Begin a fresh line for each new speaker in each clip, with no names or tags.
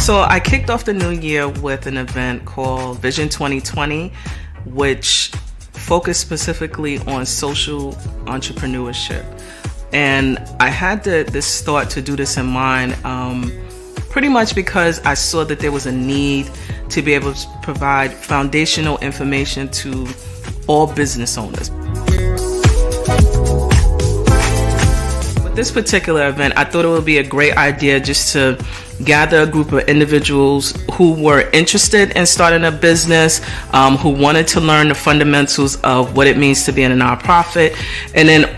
So I kicked off the new year with an event called Vision 2020, which focused specifically on social entrepreneurship. And I had this thought to do this in mind, pretty much because I saw that there was a need to be able to provide foundational information to all business owners. With this particular event, I thought it would be a great idea just to gather a group of individuals who were interested in starting a business, who wanted to learn the fundamentals of what it means to be in a nonprofit, and then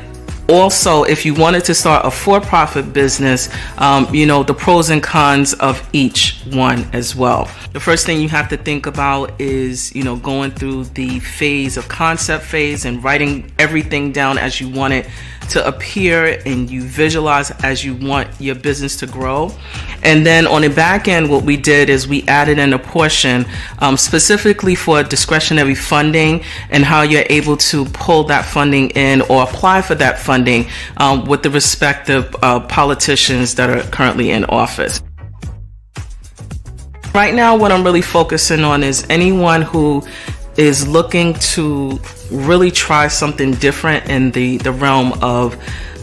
also, if you wanted to start a for-profit business, the pros and cons of each one as well. The first thing you have to think about is, going through the phase of concept phase and writing everything down as you want it to appear and you visualize as you want your business to grow. And then on the back end, what we did is we added in a portion specifically for discretionary funding and how you're able to pull that funding in or apply for that funding with the respective politicians that are currently in office. Right now, what I'm really focusing on is anyone who is looking to really try something different in the realm of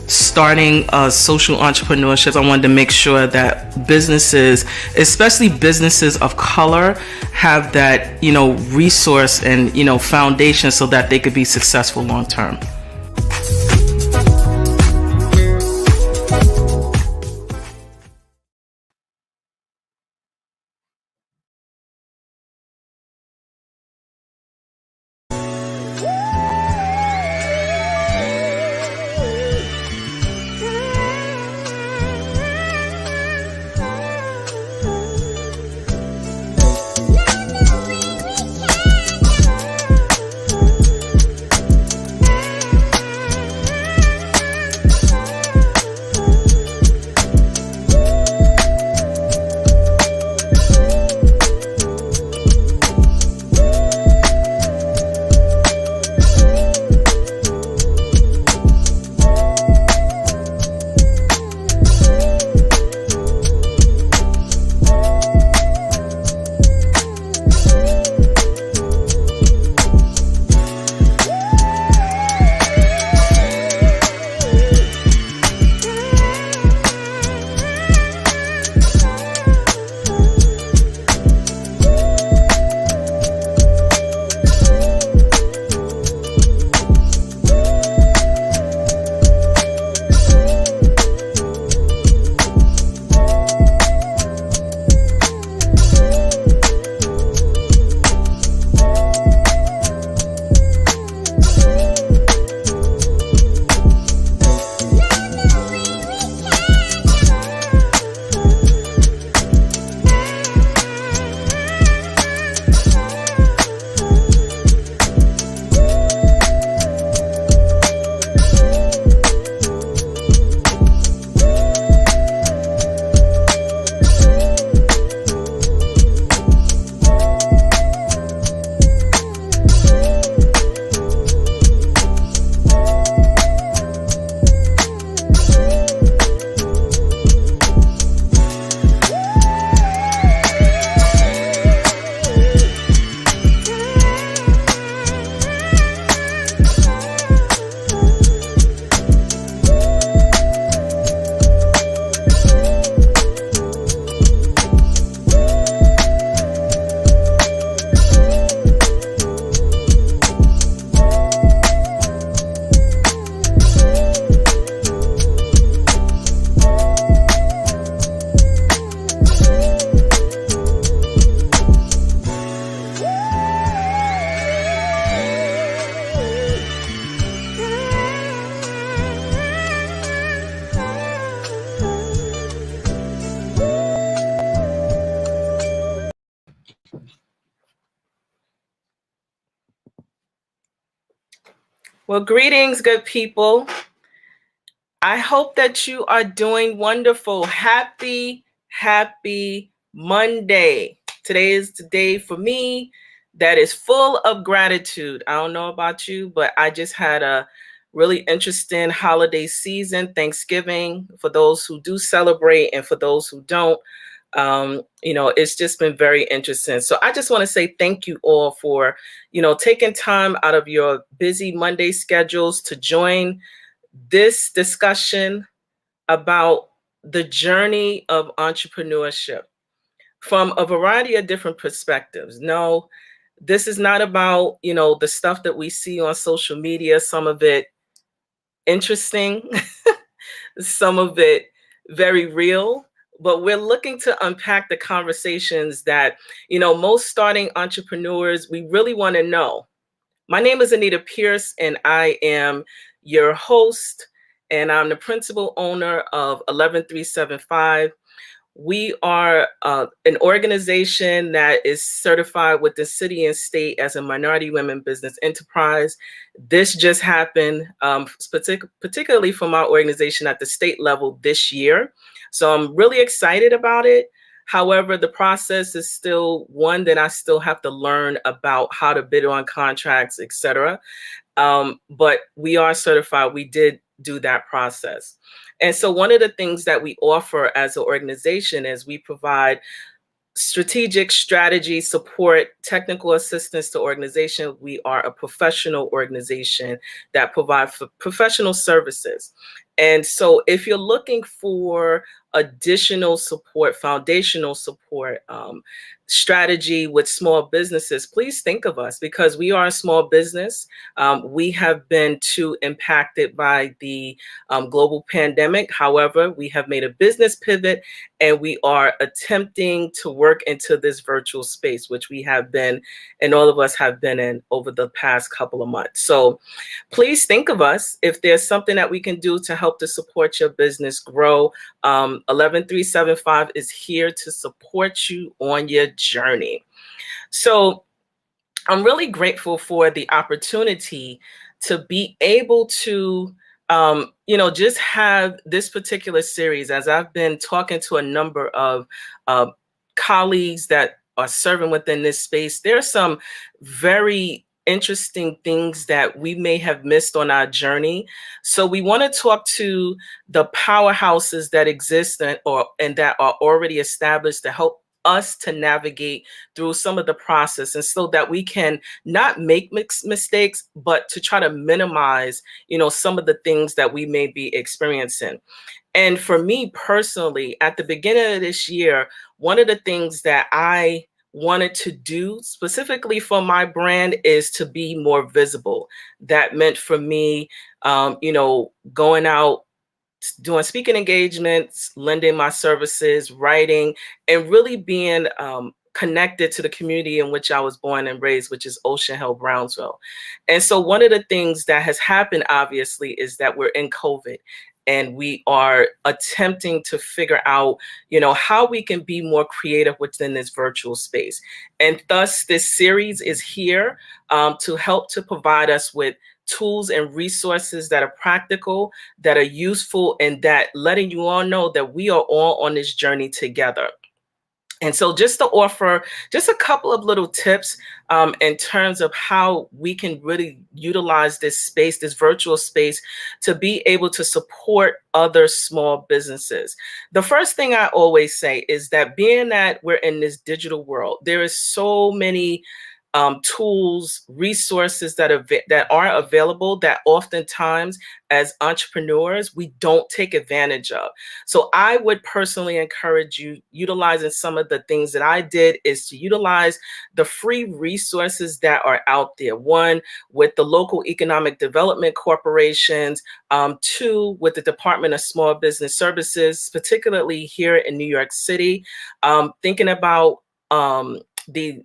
starting social entrepreneurship. I wanted to make sure that businesses, especially businesses of color, have that, resource and, foundation so that they could be successful long term. Well, greetings, good people. I hope that you are doing wonderful. Happy Monday. Today is the day for me that is full of gratitude. I don't know about you, but I just had a really interesting holiday season, Thanksgiving, for those who do celebrate and for those who don't. It's just been very interesting. So I just want to say thank you all for, taking time out of your busy Monday schedules to join this discussion about the journey of entrepreneurship from a variety of different perspectives. No, this is not about, the stuff that we see on social media, some of it interesting, some of it very real, but we're looking to unpack the conversations that, most starting entrepreneurs, we really want to know. My name is Anita Pierce, and I am your host, and I'm the principal owner of 11375. We are an organization that is certified with the city and state as a minority women business enterprise. This just happened, particularly for my organization at the state level this year. So I'm really excited about it. However, the process is still one that I still have to learn about how to bid on contracts, et cetera. But we are certified. We did do that process. And so one of the things that we offer as an organization is we provide strategic strategy support, technical assistance to organization. We are a professional organization that provides professional services. And so if you're looking for additional support, foundational support, strategy with small businesses, please think of us because we are a small business. We have been too impacted by the global pandemic. However, we have made a business pivot and we are attempting to work into this virtual space, which we have been, and all of us have been in over the past couple of months. So please think of us if there's something that we can do to help to support your business grow. 11375 is here to support you on your journey. So I'm really grateful for the opportunity to be able to, just have this particular series as I've been talking to a number of colleagues that are serving within this space. There are some very interesting things that we may have missed on our journey. So we want to talk to the powerhouses that exist and that are already established to help us to navigate through some of the process, and so that we can not make mistakes, but to try to minimize, some of the things that we may be experiencing. And for me personally, at the beginning of this year, one of the things that I wanted to do specifically for my brand is to be more visible. That meant for me, going out, doing speaking engagements, lending my services, writing, and really being connected to the community in which I was born and raised, which is Ocean Hill, Brownsville. And so one of the things that has happened, obviously, is that we're in COVID. And we are attempting to figure out, how we can be more creative within this virtual space. And thus, this series is here to help to provide us with tools and resources that are practical, that are useful, and that letting you all know that we are all on this journey together. And so just to offer just a couple of little tips in terms of how we can really utilize this space, this virtual space, to be able to support other small businesses. The first thing I always say is that being that we're in this digital world, there is so many tools, resources that are available that oftentimes as entrepreneurs, we don't take advantage of. So I would personally encourage you utilizing some of the things that I did is to utilize the free resources that are out there. One, with the local economic development corporations, two, with the Department of Small Business Services, particularly here in New York City, thinking about the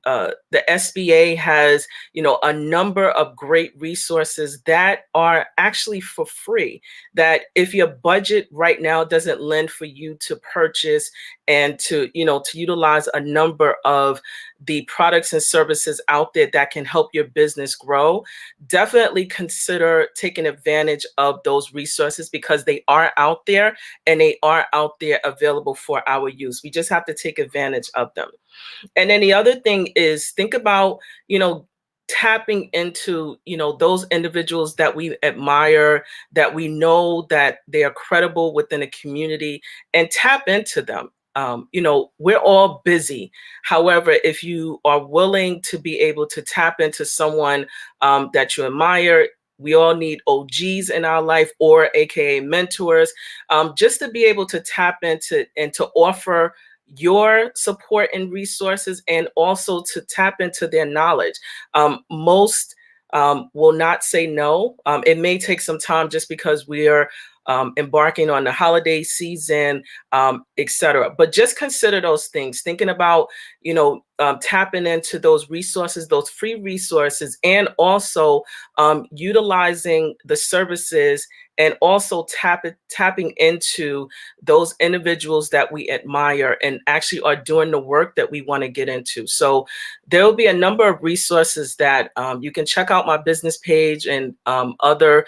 SBA has, a number of great resources that are actually for free, that if your budget right now doesn't lend for you to purchase and to utilize a number of the products and services out there that can help your business grow, definitely consider taking advantage of those resources because they are out there and they are out there available for our use. We just have to take advantage of them. And then the other thing is think about, tapping into, those individuals that we admire, that we know that they are credible within a community, and tap into them. we're all busy. However, if you are willing to be able to tap into someone that you admire, we all need OGs in our life, or AKA mentors, just to be able to tap into and to offer your support and resources, and also to tap into their knowledge. Most will not say no. It may take some time just because we are embarking on the holiday season, etc. But just consider those things, thinking about, tapping into those resources, those free resources, and also utilizing the services, and also tapping into those individuals that we admire and actually are doing the work that we want to get into. So there will be a number of resources that you can check out my business page, and other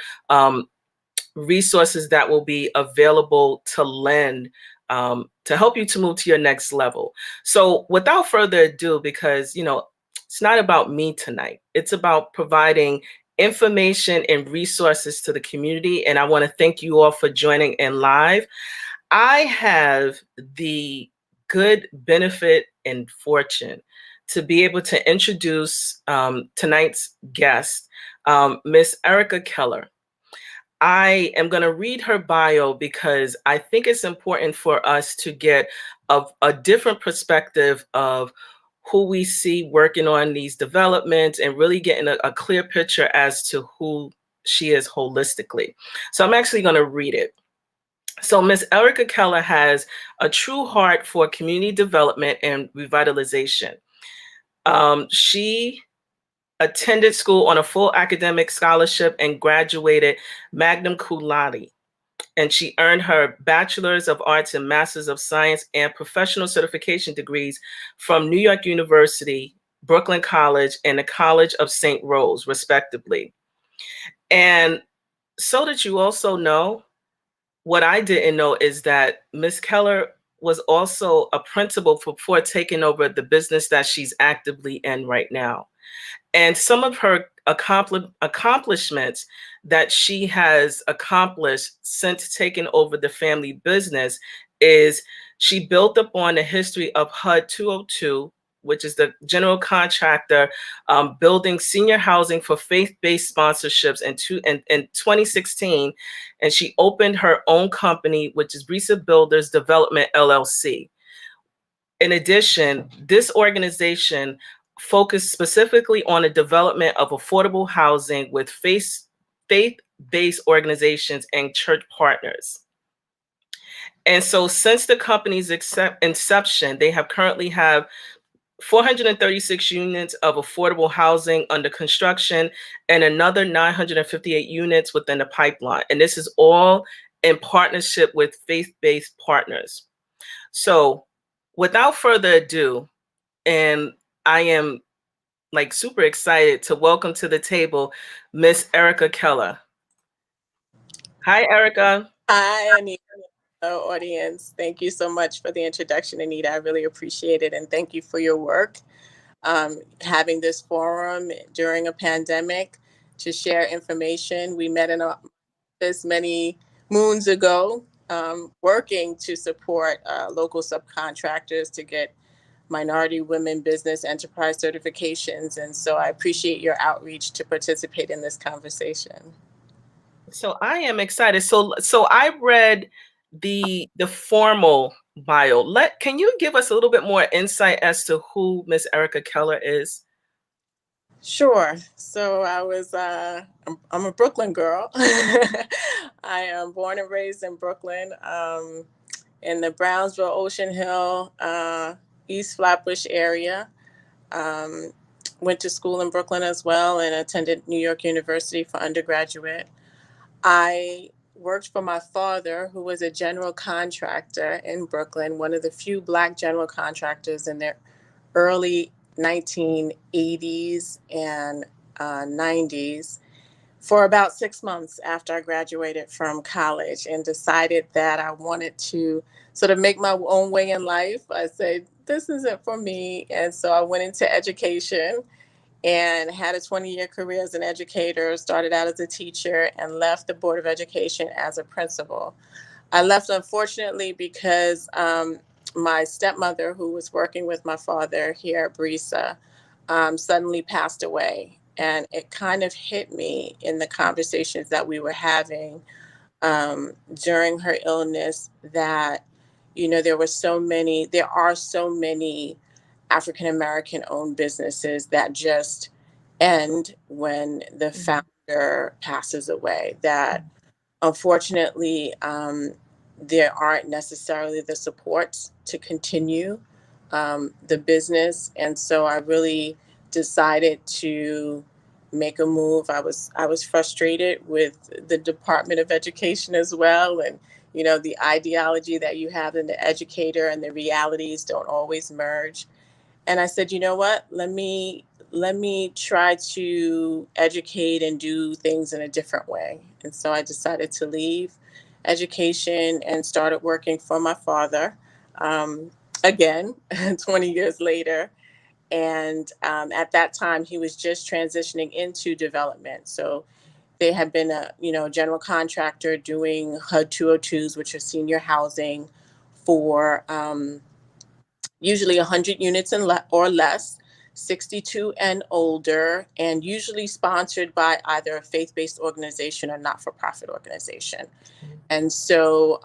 resources that will be available to lend to help you to move to your next level. So without further ado, because it's not about me tonight, it's about providing information and resources to the community. And I want to thank you all for joining in live. I have the good benefit and fortune to be able to introduce tonight's guest, Miss Ericka Keller. I am going to read her bio because I think it's important for us to get a different perspective of who we see working on these developments, and really getting a clear picture as to who she is holistically. So I'm actually going to read it. So Ms. Ericka Keller has a true heart for community development and revitalization. She attended school on a full academic scholarship and graduated magna cum laude. And she earned her Bachelor's of Arts and Master's of Science and professional certification degrees from New York University, Brooklyn College, and the College of St. Rose, respectively. And so that you also know, what I didn't know is that Ms. Keller was also a principal before taking over the business that she's actively in right now. And some of her accomplishments that she has accomplished since taking over the family business is she built upon the history of HUD 202, which is the general contractor, building senior housing for faith-based sponsorships in 2016. And she opened her own company, which is Brisa Builders Development, LLC. In addition, this organization focused specifically on the development of affordable housing with faith-based organizations and church partners. And so since the company's inception, they have currently have 436 units of affordable housing under construction, and another 958 units within the pipeline. And this is all in partnership with faith-based partners. So without further ado, and I am super excited to welcome to the table Miss Ericka Keller. Hi, Ericka.
Hi, Anita, audience. Thank you so much for the introduction, Anita. I really appreciate it. And thank you for your work. Having this forum during a pandemic to share information. We met in office many moons ago, working to support local subcontractors to get minority women business enterprise certifications. And so I appreciate your outreach to participate in this conversation.
So I am excited. So I read the formal bio. Can you give us a little bit more insight as to who Miss Ericka Keller is?
Sure. So I'm a Brooklyn girl. I am born and raised in Brooklyn, in the Brownsville, Ocean Hill, East Flatbush area. Went to school in Brooklyn as well and attended New York University for undergraduate. I worked for my father, who was a general contractor in Brooklyn, one of the few Black general contractors in the early 1980s and 90s, for about 6 months after I graduated from college, and decided that I wanted to sort of make my own way in life. I said, this isn't for me. And so I went into education and had a 20-year career as an educator, started out as a teacher, and left the Board of Education as a principal. I left, unfortunately, because my stepmother, who was working with my father here at Brisa, suddenly passed away. And it kind of hit me in the conversations that we were having during her illness that, there are so many African American owned businesses that just end when the founder passes away. That unfortunately, there aren't necessarily the supports to continue the business, and so I really decided to make a move. I was frustrated with the Department of Education as well, and the ideology that you have in the educator and the realities don't always merge. And I said, you know what? Let me try to educate and do things in a different way. And so I decided to leave education and started working for my father again 20 years later. And at that time, he was just transitioning into development. So they had been a general contractor doing HUD 202s, which are senior housing for usually 100 units or less, 62 and older, and usually sponsored by either a faith-based organization or not-for-profit organization. And so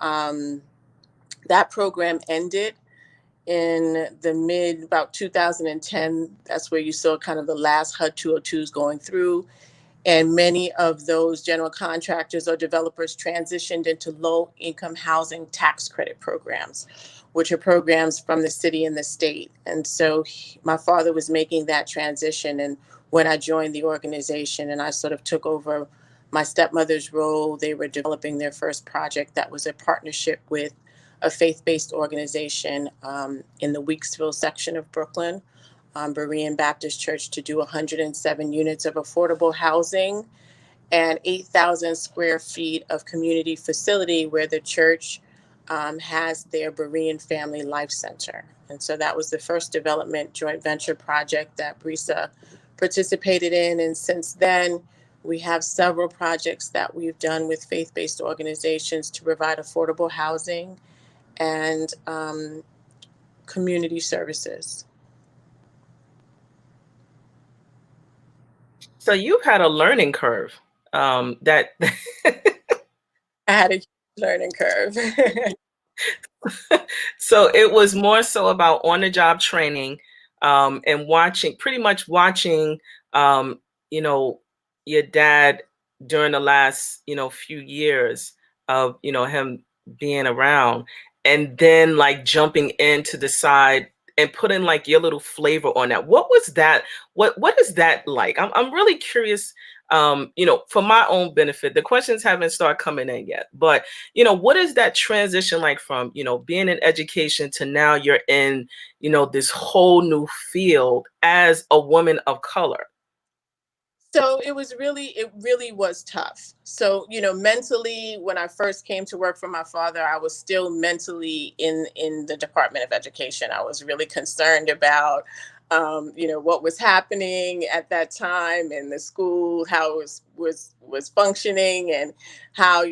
that program ended in the mid about 2010. That's where you saw kind of the last HUD 202s going through. And many of those general contractors or developers transitioned into low income housing tax credit programs, which are programs from the city and the state. And so my father was making that transition. And when I joined the organization and I sort of took over my stepmother's role, they were developing their first project that was a partnership with a faith-based organization in the Weeksville section of Brooklyn, Berean Baptist Church, to do 107 units of affordable housing and 8,000 square feet of community facility where the church has their Berean Family Life Center. And so that was the first development joint venture project that Brisa participated in. And since then, we have several projects that we've done with faith-based organizations to provide affordable housing and community services.
So you've had a learning curve. That
I had a huge learning curve.
So it was more so about on the job training, and pretty much watching, um, you know, your dad during the last, few years of, him being around, and then like jumping in to decide and putting like your little flavor on that. What was that? What is that like? I'm really curious, for my own benefit. The questions haven't started coming in yet, but what is that transition like from, being in education to now you're in, this whole new field as a woman of color?
So it really was tough. So, mentally, when I first came to work for my father, I was still mentally in the Department of Education. I was really concerned about, what was happening at that time in the school, how it was functioning, and how,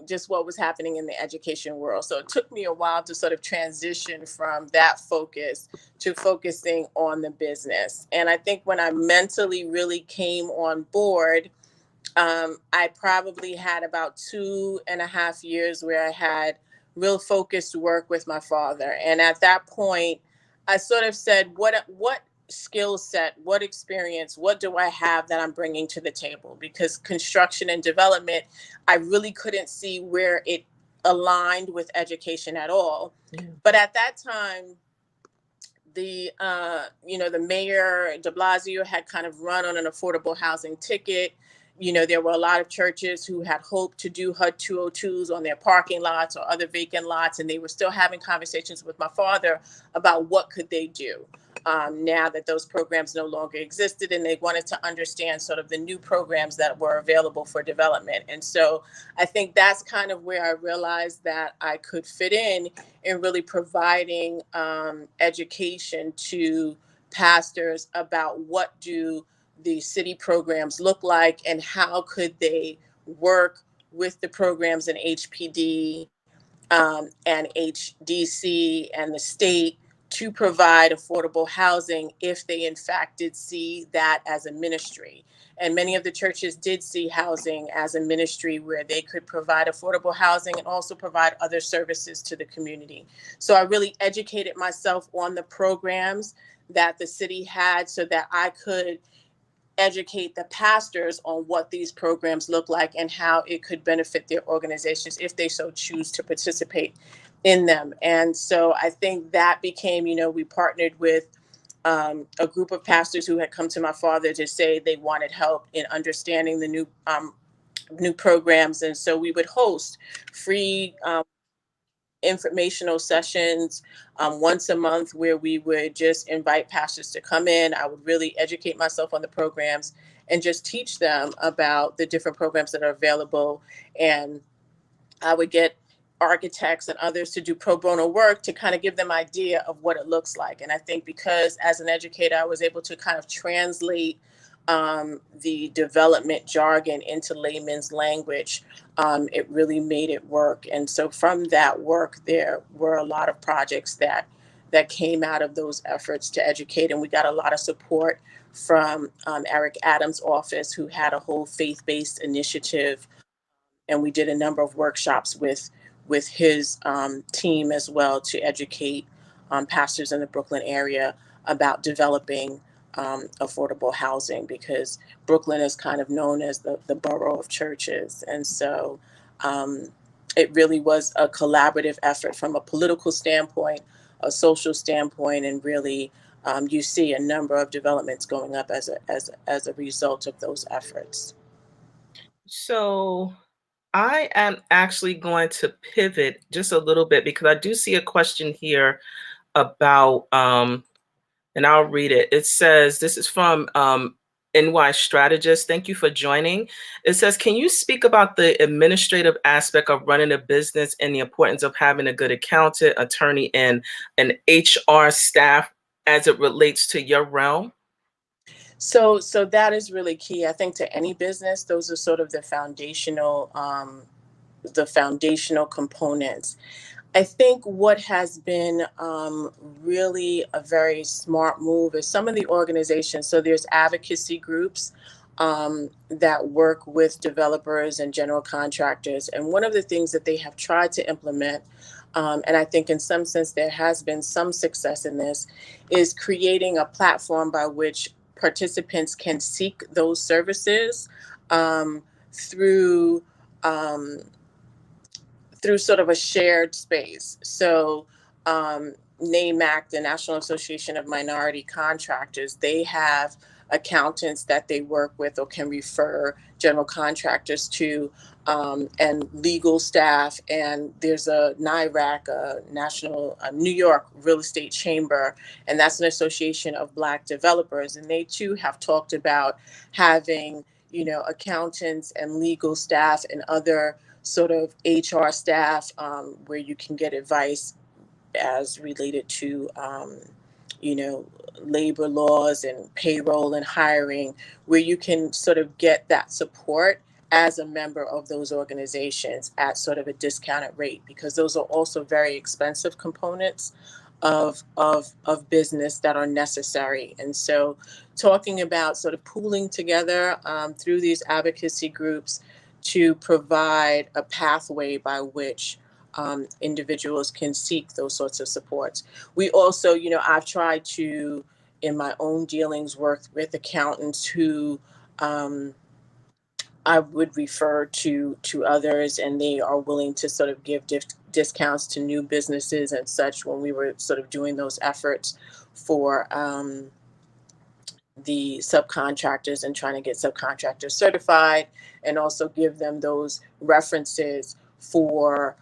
just what was happening in the education world. So it took me a while to sort of transition from that focus to focusing on the business. And I think when I mentally really came on board, I probably had about 2.5 years where I had real focused work with my father. And at that point, I sort of said, what skill set, what experience, what do I have that I'm bringing to the table? Because construction and development, I really couldn't see where it aligned with education at all. Yeah. But at that time, the mayor de Blasio had kind of run on an affordable housing ticket. There were a lot of churches who had hoped to do HUD 202s on their parking lots or other vacant lots, and they were still having conversations with my father about what could they do now that those programs no longer existed, and they wanted to understand sort of the new programs that were available for development. And so I think that's kind of where I realized that I could fit in really providing education to pastors about what do the city programs look like and how could they work with the programs in HPD and HDC and the state to provide affordable housing if they in fact did see that as a ministry. And many of the churches did see housing as a ministry where they could provide affordable housing and also provide other services to the community. So I really educated myself on the programs that the city had so that I could educate the pastors on what these programs look like and how it could benefit their organizations if they so choose to participate in them. And so I think that became, we partnered with a group of pastors who had come to my father to say they wanted help in understanding the new programs. And so we would host free informational sessions once a month where we would just invite pastors to come in. I would really educate myself on the programs and just teach them about the different programs that are available. And I would get architects and others to do pro bono work to kind of give them idea of what it looks like. And I think because as an educator, I was able to kind of translate the development jargon into layman's language, it really made it work. And so from that work, there were a lot of projects that came out of those efforts to educate. And we got a lot of support from Eric Adams' office, who had a whole faith-based initiative, and we did a number of workshops with his team as well to educate pastors in the Brooklyn area about developing affordable housing, because Brooklyn is kind of known as the borough of churches. And so it really was a collaborative effort from a political standpoint, a social standpoint, and really you see a number of developments going up as a result of those efforts.
So I am actually going to pivot just a little bit because I do see a question here about, and I'll read it. It says, this is from NY Strategist. Thank you for joining. It says, can you speak about the administrative aspect of running a business and the importance of having a good accountant, attorney, and an HR staff as it relates to your realm?
So that is really key. I think to any business, those are sort of the foundational components. I think what has been really a very smart move is some of the organizations. So there's advocacy groups that work with developers and general contractors. And one of the things that they have tried to implement, and I think in some sense there has been some success in this, is creating a platform by which participants can seek those services through um, through sort of a shared space. So NAMAC, the National Association of Minority Contractors, they have accountants that they work with or can refer general contractors to, and legal staff. And there's a NIRAC, a National New York Real Estate Chamber, and that's an association of Black developers. And they too have talked about having, accountants and legal staff and other sort of HR staff where you can get advice as related to, you know, labor laws and payroll and hiring, where you can sort of get that support as a member of those organizations at sort of a discounted rate, because those are also very expensive components of business that are necessary. And so talking about sort of pooling together through these advocacy groups to provide a pathway by which individuals can seek those sorts of supports. We also, I've tried to, in my own dealings, work with accountants who I would refer to others, and they are willing to sort of give discounts to new businesses and such when we were sort of doing those efforts for the subcontractors and trying to get subcontractors certified, and also give them those references for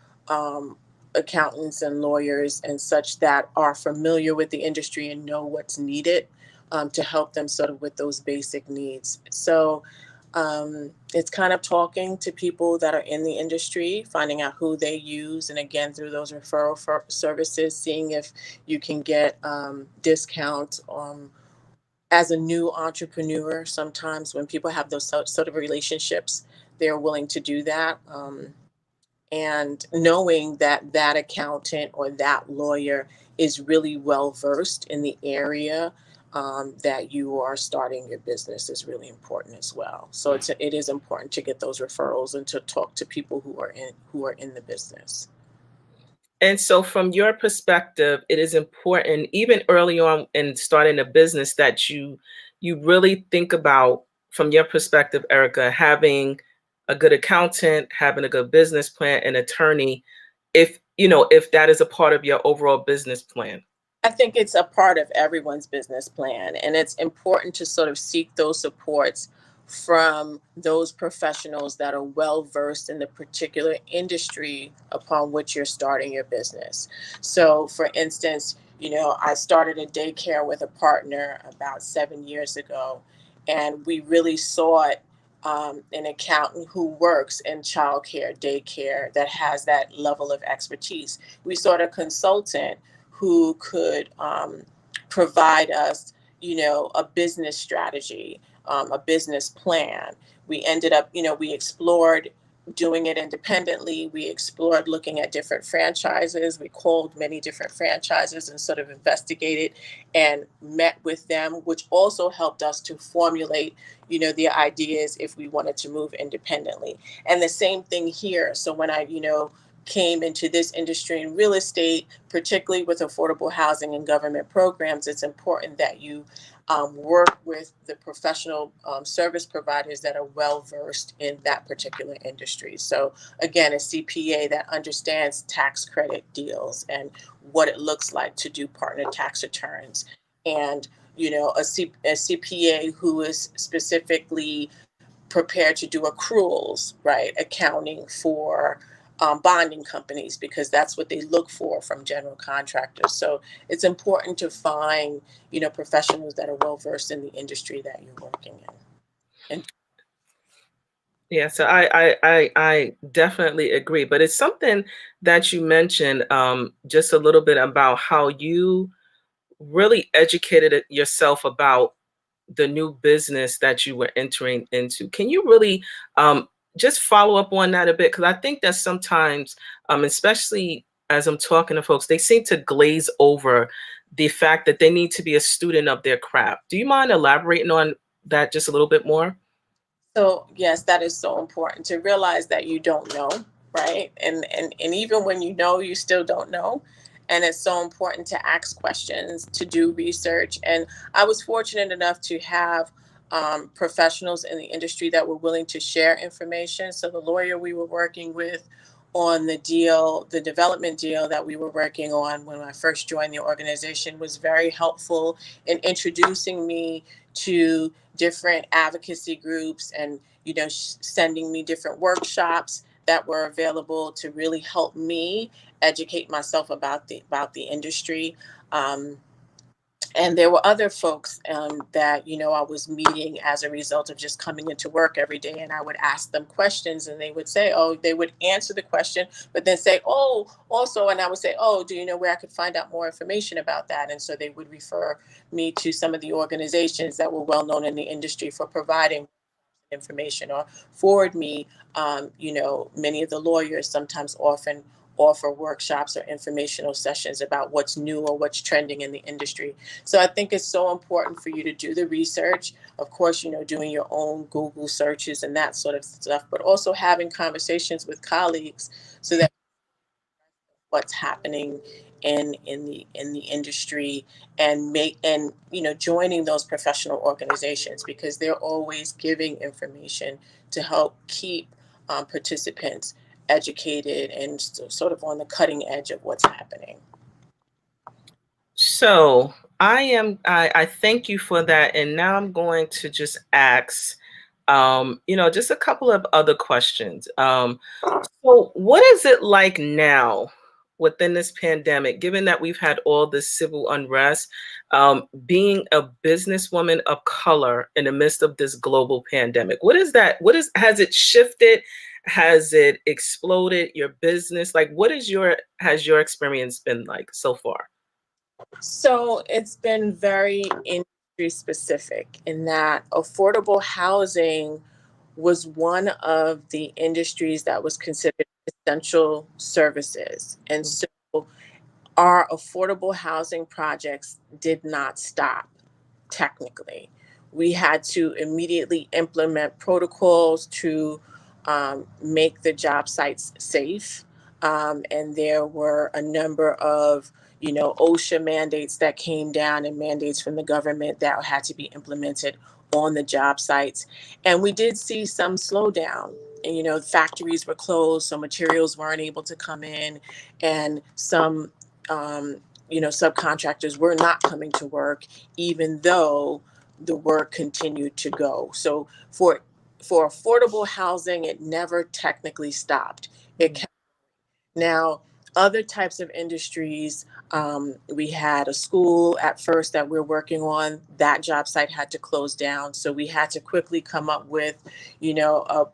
accountants and lawyers and such that are familiar with the industry and know what's needed to help them sort of with those basic needs. So it's kind of talking to people that are in the industry, finding out who they use, and again, through those referral services, seeing if you can get discounts as a new entrepreneur. Sometimes when people have those sort of relationships, they're willing to do that. and knowing that that accountant or that lawyer is really well versed in the area that you are starting your business is really important as well. So it is important to get those referrals and to talk to people who are in the business.
And so, from your perspective, it is important, even early on in starting a business, that you really think about, from your perspective, Ericka, having a good accountant, having a good business plan, an attorney, if that is a part of your overall business plan.
I think it's a part of everyone's business plan, and it's important to sort of seek those supports from those professionals that are well versed in the particular industry upon which you're starting your business. So, for instance, I started a daycare with a partner about 7 years ago, and we really sought an accountant who works in childcare, daycare, that has that level of expertise. We sought a consultant who could provide us, a business strategy, a business plan. We ended up, we explored doing it independently. We explored looking at different franchises. We called many different franchises and sort of investigated and met with them, which also helped us to formulate, the ideas if we wanted to move independently. And the same thing here. So when I, came into this industry in real estate, particularly with affordable housing and government programs, it's important that you work with the professional service providers that are well versed in that particular industry. So again, a CPA that understands tax credit deals and what it looks like to do partner tax returns, and a CPA who is specifically prepared to do accruals, right? Accounting for bonding companies, because that's what they look for from general contractors. So it's important to find, professionals that are well versed in the industry that you're working in. And
Yeah, so I definitely agree. But it's something that you mentioned, just a little bit about how you really educated yourself about the new business that you were entering into. Can you really just follow up on that a bit? Because I think that sometimes, especially as I'm talking to folks, they seem to glaze over the fact that they need to be a student of their craft. Do you mind elaborating on that just a little bit more?
so yes, that is so important to realize that you don't know, right? And even when you know, you still don't know. And it's so important to ask questions, to do research. And I was fortunate enough to have professionals in the industry that were willing to share information. So the lawyer we were working with on the deal, the development deal that we were working on when I first joined the organization, was very helpful in introducing me to different advocacy groups, and sending me different workshops that were available to really help me educate myself about the industry. And there were other folks that I was meeting as a result of just coming into work every day, and I would ask them questions, and they would say, oh, they would answer the question, but then say, oh, also, and I would say, oh, do you know where I could find out more information about that? And so they would refer me to some of the organizations that were well known in the industry for providing information, or forward me, many of the lawyers sometimes often offer workshops or informational sessions about what's new or what's trending in the industry. So I think it's so important for you to do the research, of course, doing your own Google searches and that sort of stuff, but also having conversations with colleagues so that what's happening in the industry, and joining those professional organizations, because they're always giving information to help keep participants educated and sort of on the cutting edge of what's happening.
So I thank you for that. And now I'm going to just ask, just a couple of other questions. So what is it like now within this pandemic, given that we've had all this civil unrest, being a businesswoman of color in the midst of this global pandemic? What is that? Has it shifted? Has it exploded your business? Like, has your experience been like so far?
So it's been very industry specific in that affordable housing was one of the industries that was considered essential services. And so our affordable housing projects did not stop, technically. We had to immediately implement protocols to make the job sites safe. And there were a number of, OSHA mandates that came down and mandates from the government that had to be implemented on the job sites. And we did see some slowdown. And, factories were closed, so materials weren't able to come in, and some um, subcontractors were not coming to work, even though the work continued to go. So for affordable housing, it never technically stopped. It kept. Now, other types of industries, we had a school at first that we're working on. That job site had to close down, so we had to quickly come up with,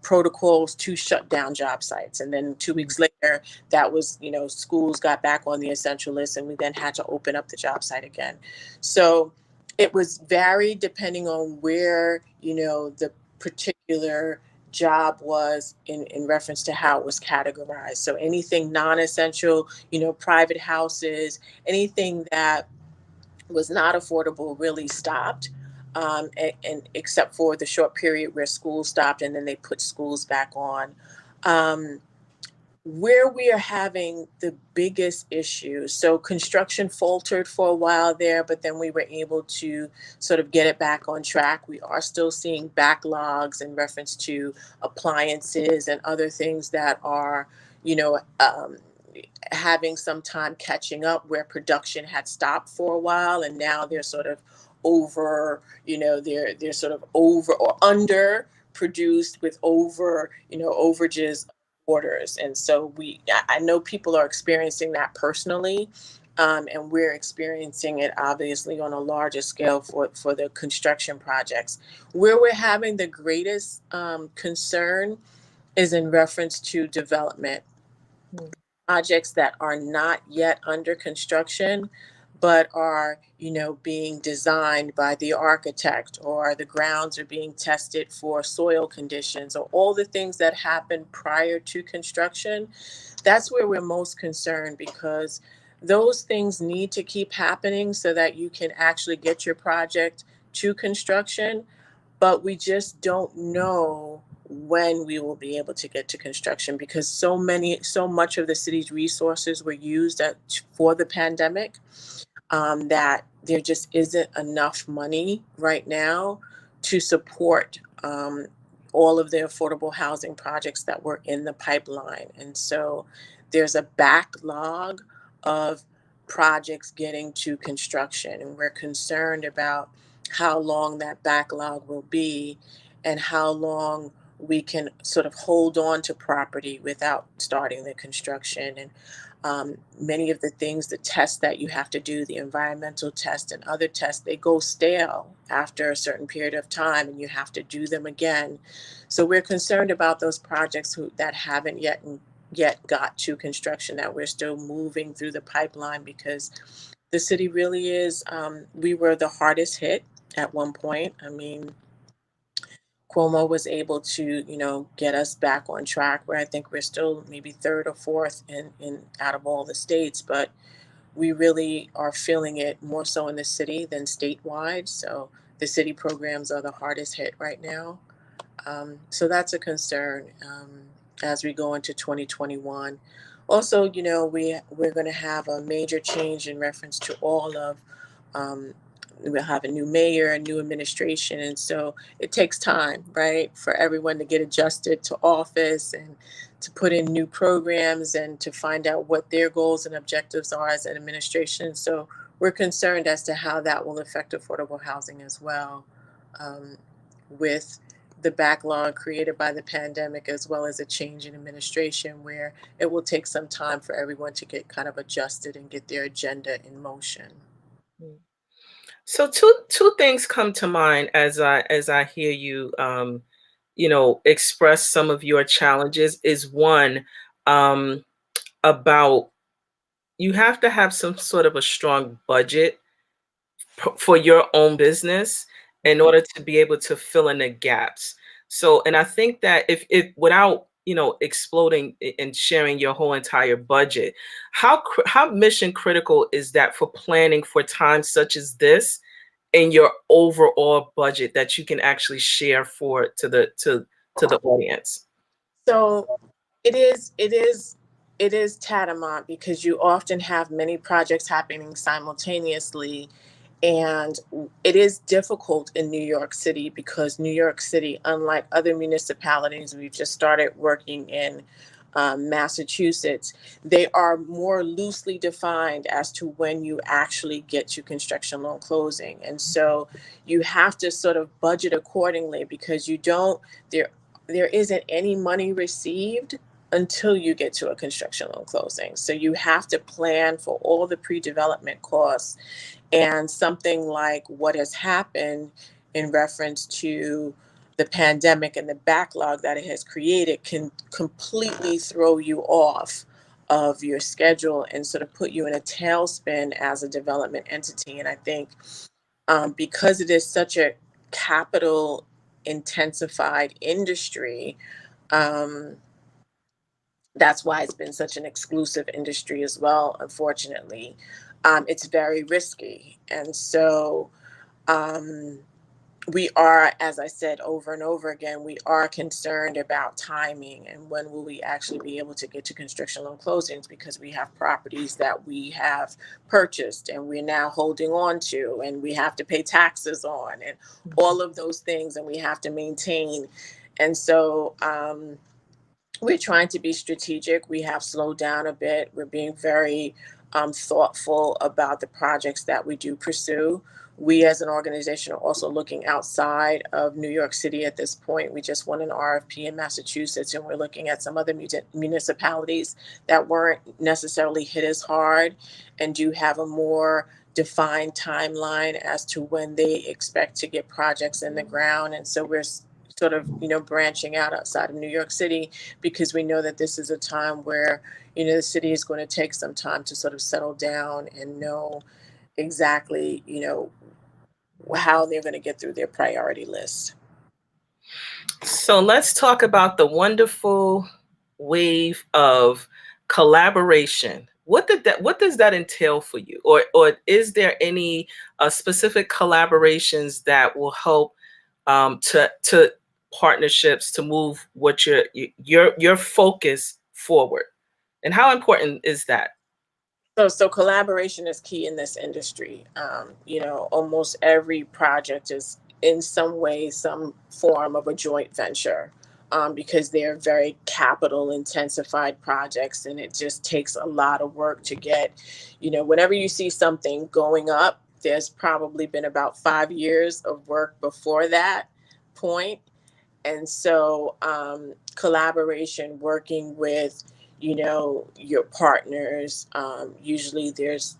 protocols to shut down job sites. And then 2 weeks later, that was, schools got back on the essential list, and we then had to open up the job site again. So it was varied depending on where, the particular job was in reference to how it was categorized. So anything non-essential, private houses, anything that was not affordable really stopped. And except for the short period where schools stopped and then they put schools back on. Um, where we are having the biggest issues. So construction faltered for a while there, but then we were able to sort of get it back on track. We are still seeing backlogs in reference to appliances and other things that are, you know, um, having some time catching up, where production had stopped for a while and now they're sort of over, they're sort of over or under produced with over, overages orders. And so I know people are experiencing that personally. And we're experiencing it obviously on a larger scale for the construction projects. Where we're having the greatest concern is in reference to development projects that are not yet under construction, but are, being designed by the architect, or the grounds are being tested for soil conditions, or all the things that happen prior to construction. That's where we're most concerned, because those things need to keep happening so that you can actually get your project to construction, but we just don't know when we will be able to get to construction, because so much of the city's resources were used for the pandemic, that there just isn't enough money right now to support all of the affordable housing projects that were in the pipeline. And so there's a backlog of projects getting to construction, and we're concerned about how long that backlog will be and how long we can sort of hold on to property without starting the construction. And many of the things, the tests that you have to do, the environmental test and other tests, they go stale after a certain period of time, and you have to do them again. So we're concerned about those projects that haven't yet got to construction, that we're still moving through the pipeline, because the city really is, we were the hardest hit at one point. I mean, Cuomo was able to, get us back on track, where I think we're still maybe third or fourth in out of all the states, but we really are feeling it more so in the city than statewide. So the city programs are the hardest hit right now. So that's a concern, as we go into 2021. Also, we're going to have a major change in reference to all of. We'll have a new mayor, a new administration, and so it takes time, right, for everyone to get adjusted to office and to put in new programs and to find out what their goals and objectives are as an administration. So we're concerned as to how that will affect affordable housing as well, with the backlog created by the pandemic, as well as a change in administration, where it will take some time for everyone to get kind of adjusted and get their agenda in motion.
So two things come to mind as I hear you, express some of your challenges. Is one, um, about, you have to have some sort of a strong budget for your own business in order to be able to fill in the gaps. So, and I think that if without, exploding and sharing your whole entire budget, how mission critical is that for planning for times such as this in your overall budget that you can actually share to the audience?
So it is tantamount because you often have many projects happening simultaneously, and it is difficult in New York City because New York City, unlike other municipalities, we've just started working in Massachusetts, they are more loosely defined as to when you actually get to construction loan closing. And so you have to sort of budget accordingly because you don't, there isn't any money received until you get to a construction loan closing. So you have to plan for all the pre-development costs, and something like what has happened in reference to the pandemic and the backlog that it has created can completely throw you off of your schedule and sort of put you in a tailspin as a development entity. And I think because it is such a capital intensified industry, um, that's why it's been such an exclusive industry as well, unfortunately. It's very risky. And so um, we are, as I said over and over again, we are concerned about timing and when will we actually be able to get to construction loan closings, because we have properties that we have purchased and we're now holding on to, and we have to pay taxes on, and all of those things, and we have to maintain. And so we're trying to be strategic. We have slowed down a bit. We're being very thoughtful about the projects that we do pursue. We as an organization are also looking outside of New York City at this point. We just won an RFP in Massachusetts, and we're looking at some other municipalities that weren't necessarily hit as hard and do have a more defined timeline as to when they expect to get projects in the ground. And so we're sort of, branching out outside of New York City, because we know that this is a time where, the city is going to take some time to sort of settle down and know exactly, how they're going to get through their priority list.
So let's talk about the wonderful wave of collaboration. What does that entail for you? Or is there any specific collaborations that will help to partnerships to move what your focus forward? And how important is that?
So collaboration is key in this industry. Almost every project is in some way, some form of a joint venture, because they're very capital intensified projects, and it just takes a lot of work to get, whenever you see something going up, there's probably been about 5 years of work before that point. And so collaboration, working with your partners, usually there's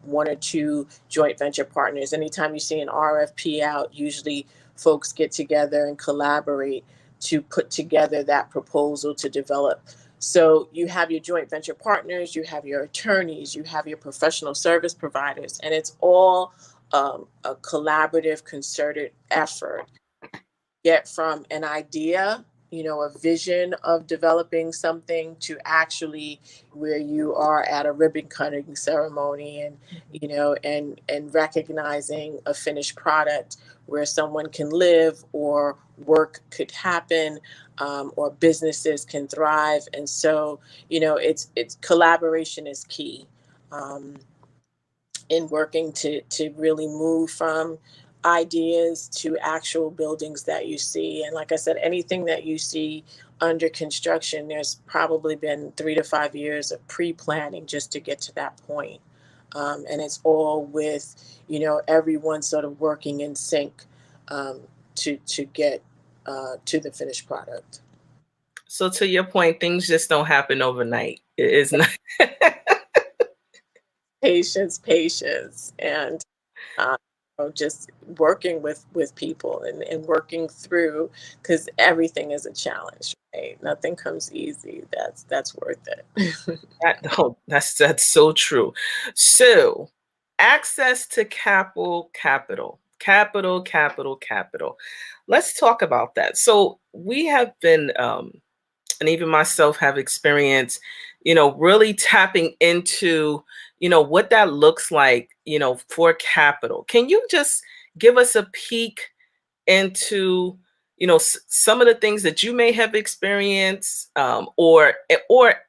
one or two joint venture partners. Anytime you see an RFP out, usually folks get together and collaborate to put together that proposal to develop. So you have your joint venture partners, you have your attorneys, you have your professional service providers, and it's all a collaborative, concerted effort. Get from an idea, a vision of developing something, to actually where you are at a ribbon cutting ceremony, and and recognizing a finished product where someone can live, or work could happen, or businesses can thrive. And so it's collaboration is key. Um, in working to really move from ideas to actual buildings that you see. And like I said, anything that you see under construction, there's probably been 3 to 5 years of pre-planning just to get to that point. And it's all with, everyone sort of working in sync, to get to the finished product.
So to your point, things just don't happen overnight. It is not.
Patience, and uh, just working with people, and working through, because everything is a challenge, right? Nothing comes easy. That's worth it.
That's so true. So access to capital. Capital, capital, capital. Let's talk about that. So we have been, and even myself have experienced, really tapping into, what that looks like, for capital. Can you just give us a peek into, some of the things that you may have experienced, or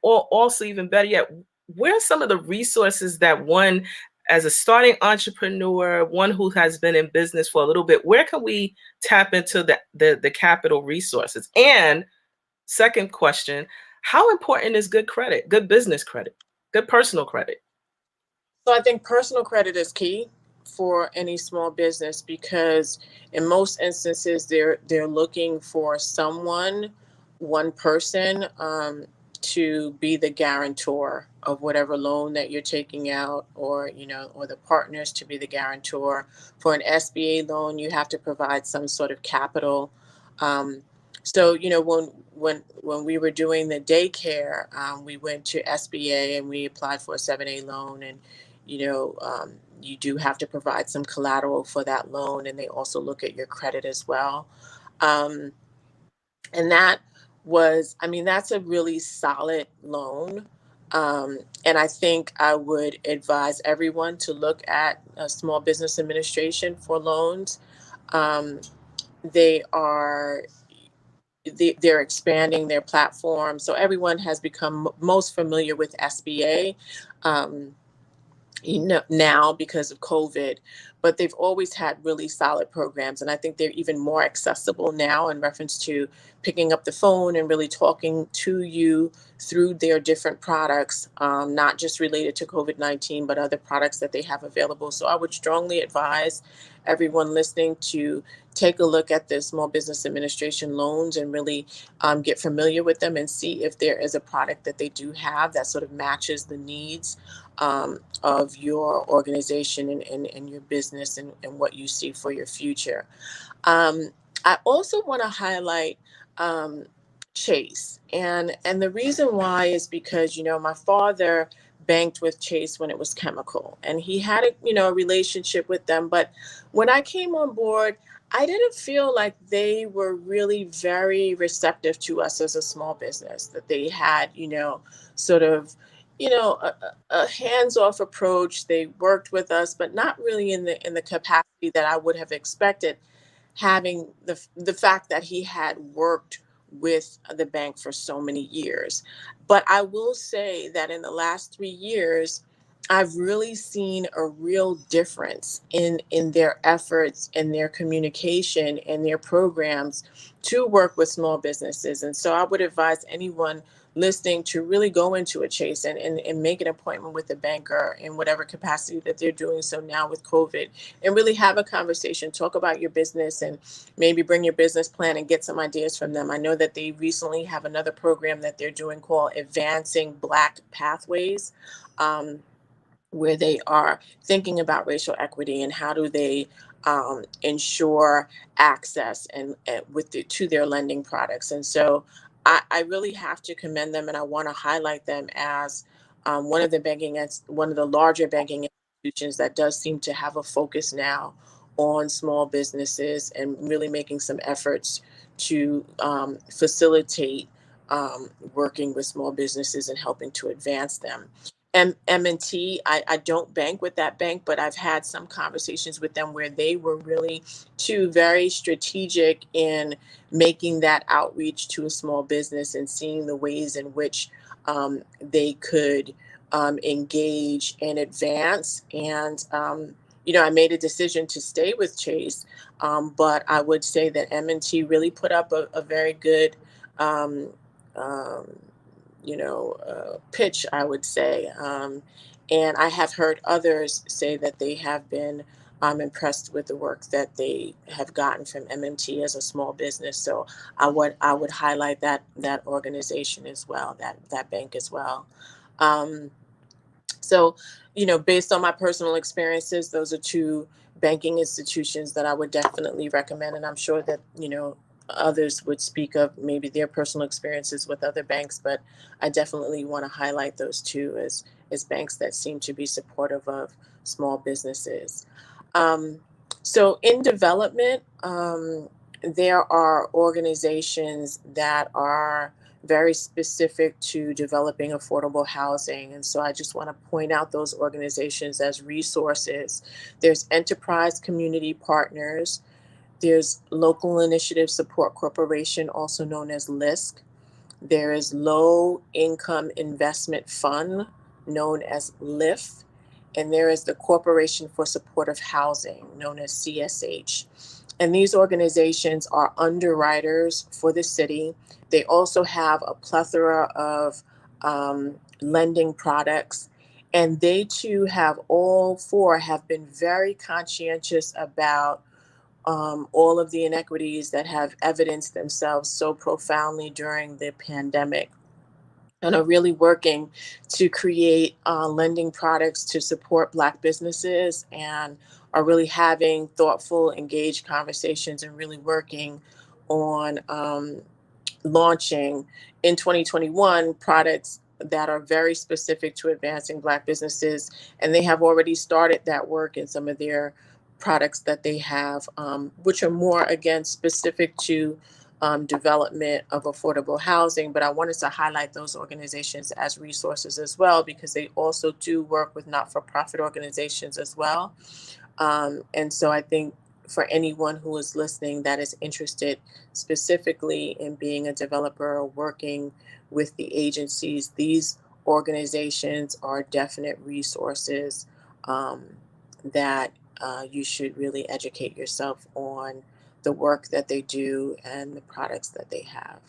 also even better yet, where are some of the resources that one, as a starting entrepreneur, one who has been in business for a little bit, where can we tap into the capital resources? And second question, how important is good credit, good business credit, good personal credit?
So I think personal credit is key for any small business because in most instances they're looking for one person, to be the guarantor of whatever loan that you're taking out, or or the partners to be the guarantor. For an SBA loan, you have to provide some sort of capital. Um, so when we were doing the daycare, we went to SBA and we applied for a 7A loan, and you do have to provide some collateral for that loan, and they also look at your credit as well. Um, and that I mean, that's a really solid loan. And I think I would advise everyone to look at a Small Business Administration for loans. Um, they are they're expanding their platform, so everyone has become most familiar with SBA. Um, now because of COVID, but they've always had really solid programs. And I think they're even more accessible now in reference to picking up the phone and really talking to you through their different products, not just related to COVID-19, but other products that they have available. So I would strongly advise everyone listening to take a look at the Small Business Administration loans and really get familiar with them and see if there is a product that they do have that sort of matches the needs of your organization and your business, and what you see for your future. Um, I also want to highlight um, Chase, and the reason why is because my father banked with Chase when it was chemical, and he had a relationship with them. But when I came on board, I didn't feel like they were really very receptive to us as a small business. That they had sort of a hands-off approach. They worked with us, but not really in the capacity that I would have expected, having the fact that he had worked with the bank for so many years. But I will say that in the last 3 years, I've really seen a real difference in their efforts and their communication and their programs to work with small businesses. And so I would advise anyone listening to really go into a Chase and make an appointment with a banker in whatever capacity that they're doing so now with COVID, and really have a conversation, talk about your business, and maybe bring your business plan and get some ideas from them. I know that they recently have another program that they're doing called Advancing Black Pathways, where they are thinking about racial equity and how do they ensure access and to their lending products. And so I really have to commend them, and I want to highlight them as one of the larger banking institutions that does seem to have a focus now on small businesses and really making some efforts to facilitate working with small businesses and helping to advance them. M&T, I don't bank with that bank, but I've had some conversations with them where they were really too very strategic in making that outreach to a small business and seeing the ways in which they could engage and advance. And I made a decision to stay with Chase, but I would say that M&T really put up a very good um, um, pitch, I would say. And I have heard others say that they have been impressed with the work that they have gotten from MMT as a small business. So I would highlight that organization as well, that bank as well. Um, so, based on my personal experiences, those are two banking institutions that I would definitely recommend. And I'm sure that, others would speak of maybe their personal experiences with other banks, but I definitely want to highlight those two as banks that seem to be supportive of small businesses. Um, So in development, there are organizations that are very specific to developing affordable housing. And so I just want to point out those organizations as resources. There's Enterprise Community Partners, there's Local Initiative Support Corporation, also known as LISC. There is Low Income Investment Fund, known as LIF, and there is the Corporation for Supportive Housing, known as CSH. And these organizations are underwriters for the city. They also have a plethora of lending products. And they too have, all four have been very conscientious about all of the inequities that have evidenced themselves so profoundly during the pandemic, and are really working to create lending products to support Black businesses, and are really having thoughtful, engaged conversations, and really working on launching in 2021 products that are very specific to advancing Black businesses. And they have already started that work in some of their products that they have, which are more, again, specific to development of affordable housing. But I wanted to highlight those organizations as resources as well, because they also do work with not-for-profit organizations as well. And so I think for anyone who is listening that is interested specifically in being a developer or working with the agencies, these organizations are definite resources that you should really educate yourself on the work that they do and the products that they have.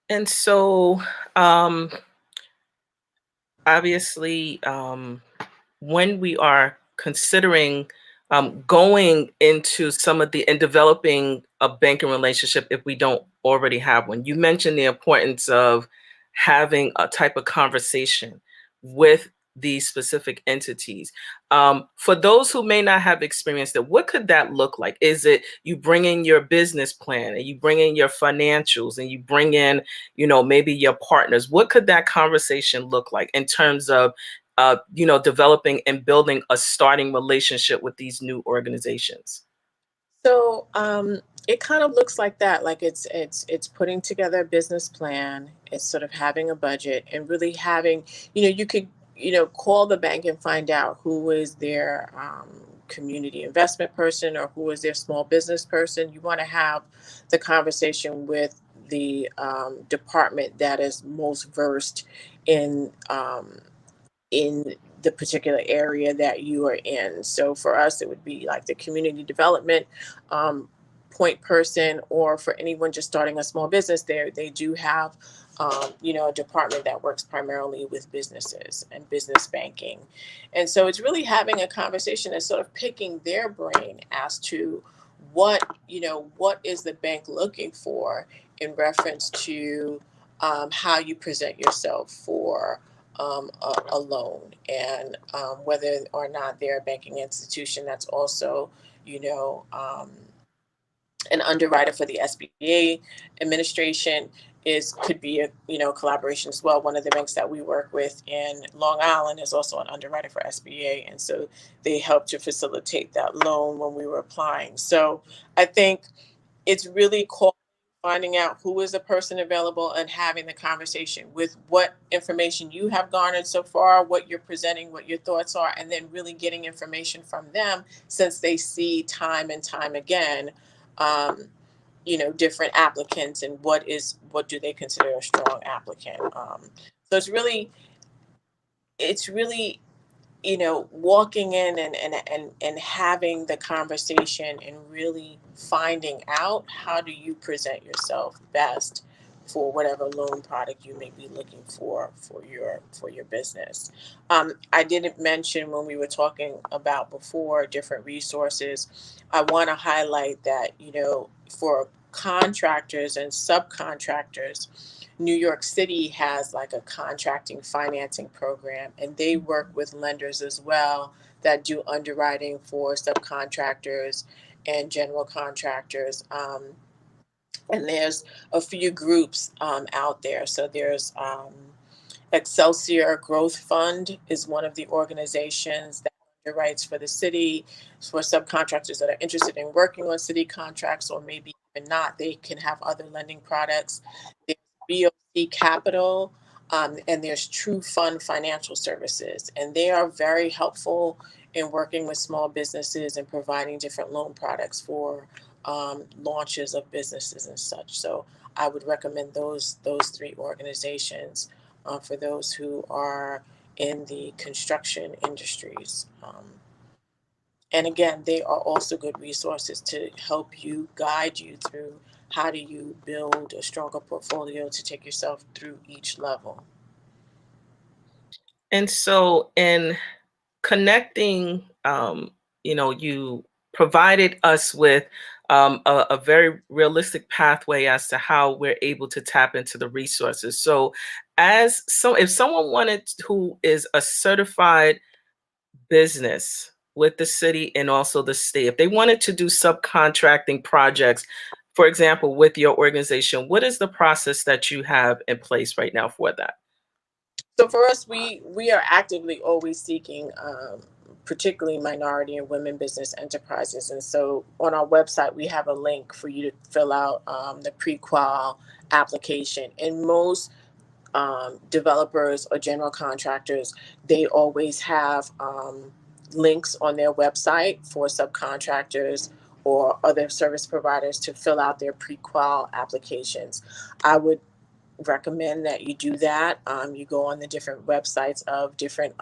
And so, um, obviously, when we are considering going into some of the and developing a banking relationship, if we don't already have one, you mentioned the importance of having a type of conversation with these specific entities. For those who may not have experienced it, what could that look like? Is it you bring in your business plan and you bring in your financials and you bring in, maybe your partners? What could that conversation look like in terms of developing and building a starting relationship with these new organizations?
So it kind of looks like that. Like it's putting together a business plan. It's sort of having a budget and really having, you could call the bank and find out who is their community investment person or who is their small business person. You want to have the conversation with the department that is most versed in in the particular area that you are in. So for us, it would be like the community development point person, or for anyone just starting a small business, they do have a department that works primarily with businesses and business banking. And so it's really having a conversation and sort of picking their brain as to what is the bank looking for in reference to how you present yourself for a loan, and whether or not they're a banking institution that's also, an underwriter for the SBA administration could be a collaboration as well. One of the banks that we work with in Long Island is also an underwriter for SBA, and so they helped to facilitate that loan when we were applying. So I think it's really finding out who is the person available and having the conversation with what information you have garnered so far, what you're presenting, what your thoughts are, and then really getting information from them, since they see time and time again, different applicants and what do they consider a strong applicant. So it's really walking in and having the conversation and really finding out how do you present yourself best for whatever loan product you may be looking for your business. I didn't mention when we were talking about before different resources. I want to highlight that for contractors and subcontractors, New York City has like a contracting financing program, and they work with lenders as well that do underwriting for subcontractors and general contractors. And there's a few groups out there. So there's Excelsior Growth Fund is one of the organizations that underwrites for the city, for subcontractors that are interested in working on city contracts, or maybe even not. They can have other lending products. There's BOC Capital, and there's True Fund Financial Services, and they are very helpful in working with small businesses and providing different loan products for launches of businesses and such. So I would recommend those three organizations for those who are in the construction industries. And again, they are also good resources to help you, guide you through how do you build a stronger portfolio to take yourself through each level.
And so, in connecting, you provided us with a very realistic pathway as to how we're able to tap into the resources. So, if someone wanted who is a certified business with the city and also the state, if they wanted to do subcontracting projects, for example, with your organization, what is the process that you have in place right now for that?
So for us, we are actively always seeking, particularly minority and women business enterprises. And so on our website, we have a link for you to fill out the pre-qual application. And most developers or general contractors, they always have links on their website for subcontractors or other service providers to fill out their pre-qual applications. I would recommend that you do that. You go on the different websites of different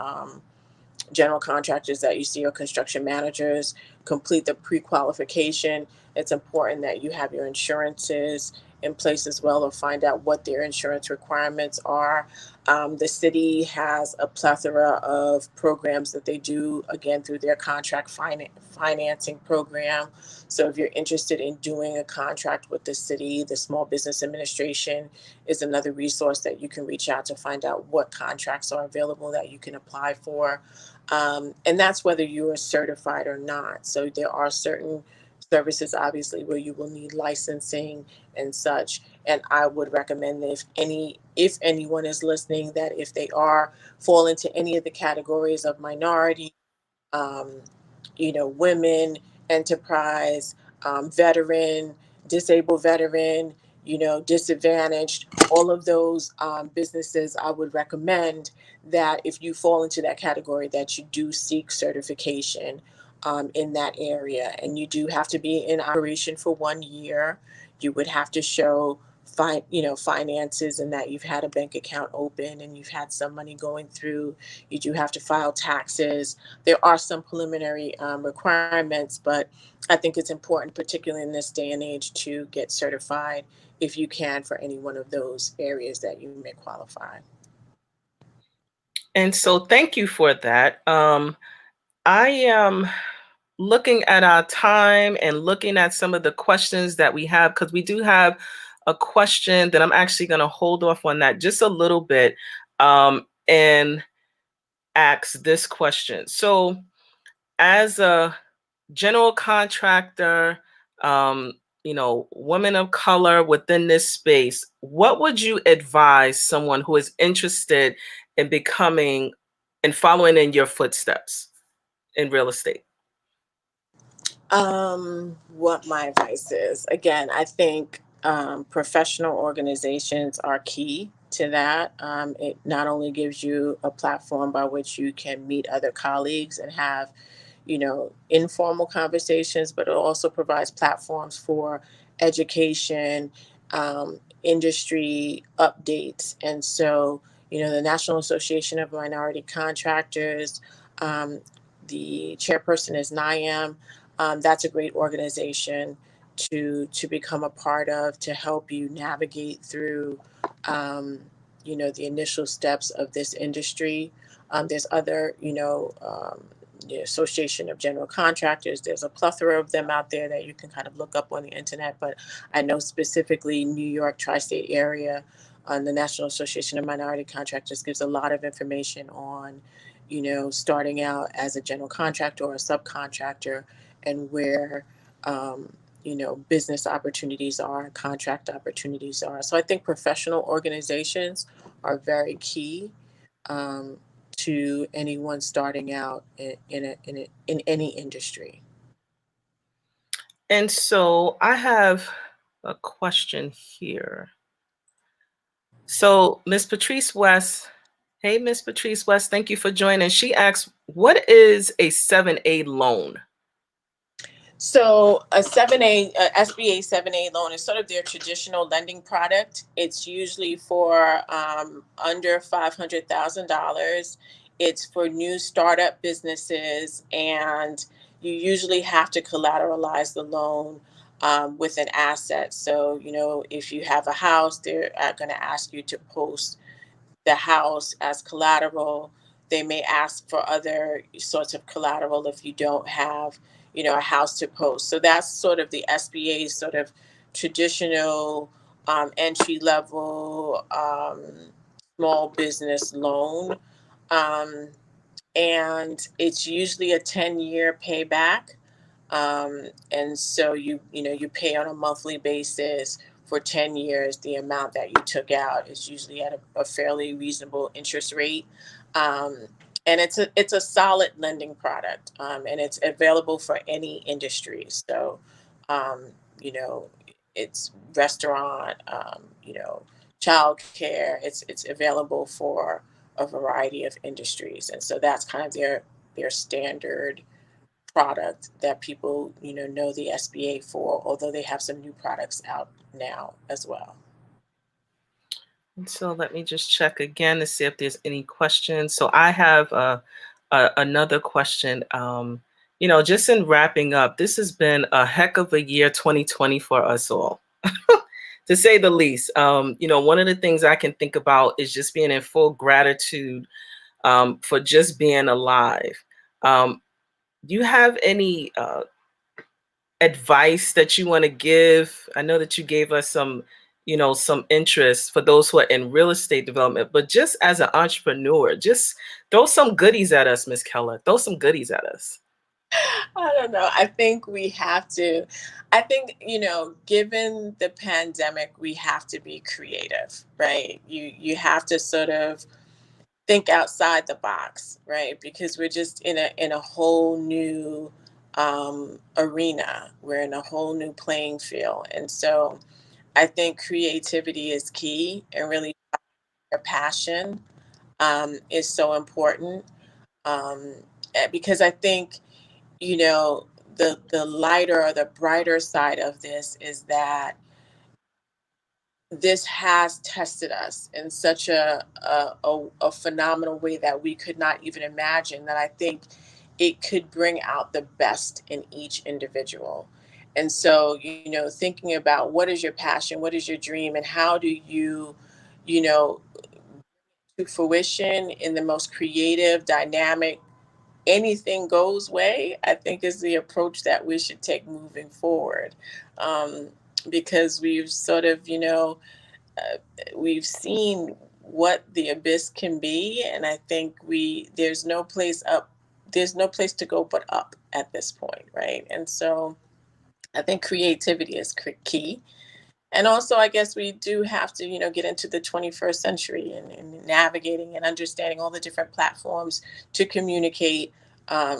general contractors that you see, or construction managers, complete the pre-qualification. It's important that you have your insurances in place as well, or find out what their insurance requirements are. The city has a plethora of programs that they do, again, through their contract financing program. So if you're interested in doing a contract with the city, the Small Business Administration is another resource that you can reach out to find out what contracts are available that you can apply for. And that's whether you are certified or not. So there are certain services, obviously, where you will need licensing and such. And I would recommend that if anyone is listening, that if they fall into any of the categories of minority, um, women, enterprise, veteran, disabled veteran, disadvantaged, all of those businesses, I would recommend that if you fall into that category, that you do seek certification in that area. And you do have to be in operation for 1 year. You would have to show finances, and that you've had a bank account open and you've had some money going through. You do have to file taxes. There are some preliminary requirements, but I think it's important, particularly in this day and age, to get certified if you can for any one of those areas that you may qualify.
And so, thank you for that. I am looking at our time and looking at some of the questions that we have, because we do have a question that I'm actually going to hold off on that just a little bit, and ask this question. So, as a general contractor, women of color within this space, what would you advise someone who is interested in becoming and following in your footsteps in real estate?
What my advice is, again, I think professional organizations are key to that. It not only gives you a platform by which you can meet other colleagues and have, informal conversations, but it also provides platforms for education, industry updates. And so, the National Association of Minority Contractors, the chairperson is NIAM. That's a great organization to become a part of, to help you navigate through, the initial steps of this industry. There's other, the Association of General Contractors. There's a plethora of them out there that you can kind of look up on the internet. But I know specifically New York tri-state area, the National Association of Minority Contractors gives a lot of information on, starting out as a general contractor or a subcontractor, and where, business opportunities are, contract opportunities are. So I think professional organizations are very key to anyone starting out in any industry.
And so I have a question here. So Miss Patrice West, hey Miss Patrice West, thank you for joining. She asks, what is a 7A loan?
So a 7A, SBA 7A loan is sort of their traditional lending product. It's usually for under $500,000. It's for new startup businesses, and you usually have to collateralize the loan with an asset. So, if you have a house, they're going to ask you to post the house as collateral. They may ask for other sorts of collateral if you don't have, a house to post. So that's sort of the SBA sort of traditional entry level small business loan. Um, and it's usually a 10-year payback. And so you pay on a monthly basis for 10 years. The amount that you took out is usually at a fairly reasonable interest rate. Um, and it's a solid lending product, and it's available for any industry. So, um, you know, it's restaurant, childcare. It's available for a variety of industries, and so that's kind of their standard product that people know the SBA for, although they have some new products out now as well.
And so let me just check again to see if there's any questions. So I have another question. Just in wrapping up, this has been a heck of a year 2020 for us all, to say the least. One of the things I can think about is just being in full gratitude for just being alive. Do you have any advice that you want to give? I know that you gave us some interest for those who are in real estate development, but just as an entrepreneur, just throw some goodies at us, Miss Keller. Throw some goodies at us.
I don't know. I think we have to. I think, given the pandemic, we have to be creative, right? You have to sort of think outside the box, right? Because we're just in a whole new arena. We're in a whole new playing field, and so I think creativity is key, and really your passion is so important, because I think the lighter or the brighter side of this is that this has tested us in such a phenomenal way that we could not even imagine, that I think it could bring out the best in each individual. And so, thinking about what is your passion, what is your dream, and how do you know, to fruition in the most creative, dynamic, anything goes way, I think is the approach that we should take moving forward. Um, because we've sort of, we've seen what the abyss can be, and I think there's no place up, there's no place to go but up at this point, right? And so I think creativity is key. And also, I guess we do have to, get into the 21st century, and navigating and understanding all the different platforms to communicate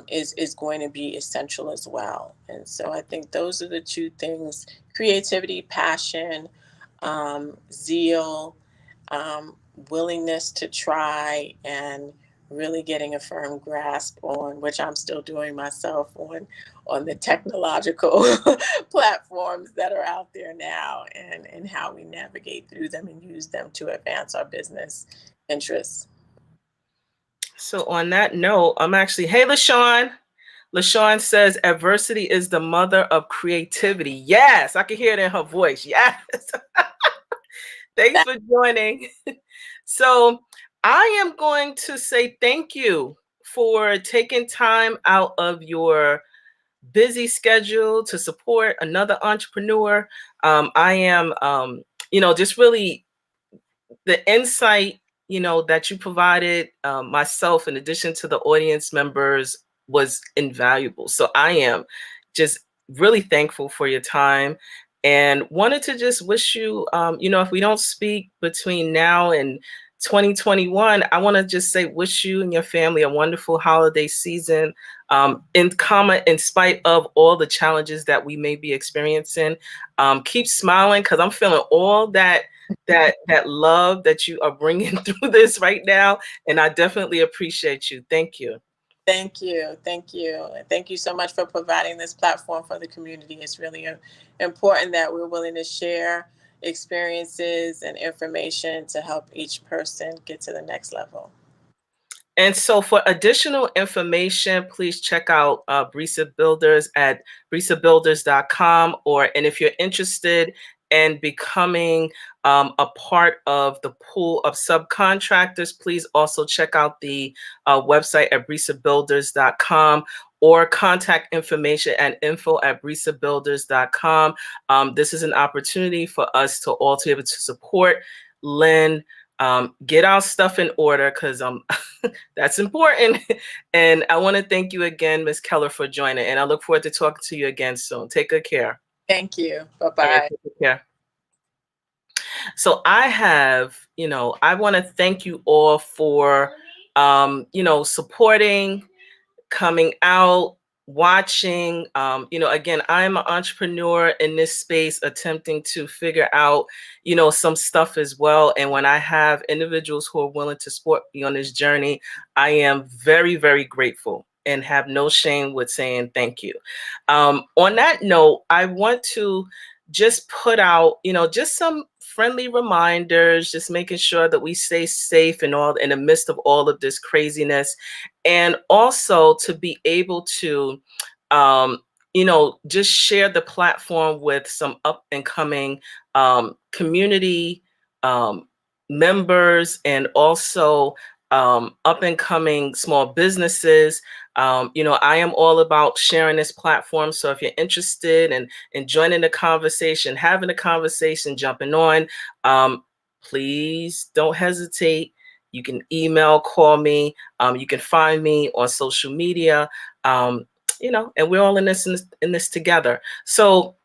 is going to be essential as well. And so I think those are the two things: creativity, passion, zeal, willingness to try, and really getting a firm grasp on, which I'm still doing myself, on the technological platforms that are out there now, and how we navigate through them and use them to advance our business interests.
So on that note, I'm actually, hey, LaShawn. LaShawn says adversity is the mother of creativity. Yes, I can hear it in her voice. Yes. Thanks for joining. So I am going to say thank you for taking time out of your busy schedule to support another entrepreneur. I am, just really the insight, that you provided myself, in addition to the audience members, was invaluable. So I am just really thankful for your time, and wanted to just wish you, if we don't speak between now and 2021, I want to just say, wish you and your family a wonderful holiday season. In spite of all the challenges that we may be experiencing, keep smiling, because I'm feeling all that love that you are bringing through this right now, and I definitely appreciate you. Thank you.
Thank you. Thank you. And thank you so much for providing this platform for the community. It's really important that we're willing to share experiences and information to help each person get to the next level.
And so for additional information, please check out Brisa Builders at brisabuilders.com, and if you're interested in becoming a part of the pool of subcontractors, please also check out the website at brisabuilders.com, or contact information at info@brisabuilders.com. This is an opportunity for us to all to be able to support Lynn, get our stuff in order, because that's important. And I want to thank you again, Ms. Keller, for joining. And I look forward to talking to you again soon. Take good care.
Thank you. Bye-bye.
All right, take good care. So I want to thank you all for, supporting, coming out, watching. Again, I'm an entrepreneur in this space, attempting to figure out, some stuff as well. And when I have individuals who are willing to support me on this journey, I am very, very grateful and have no shame with saying thank you. On that note, I want to just put out, just some friendly reminders, just making sure that we stay safe in the midst of all of this craziness, and also to be able to, just share the platform with some up and coming community members, and also up and coming small businesses. I am all about sharing this platform. So if you're interested in joining the conversation, having a conversation, jumping on, please don't hesitate. You can email, call me. You can find me on social media. And we're all in this together. So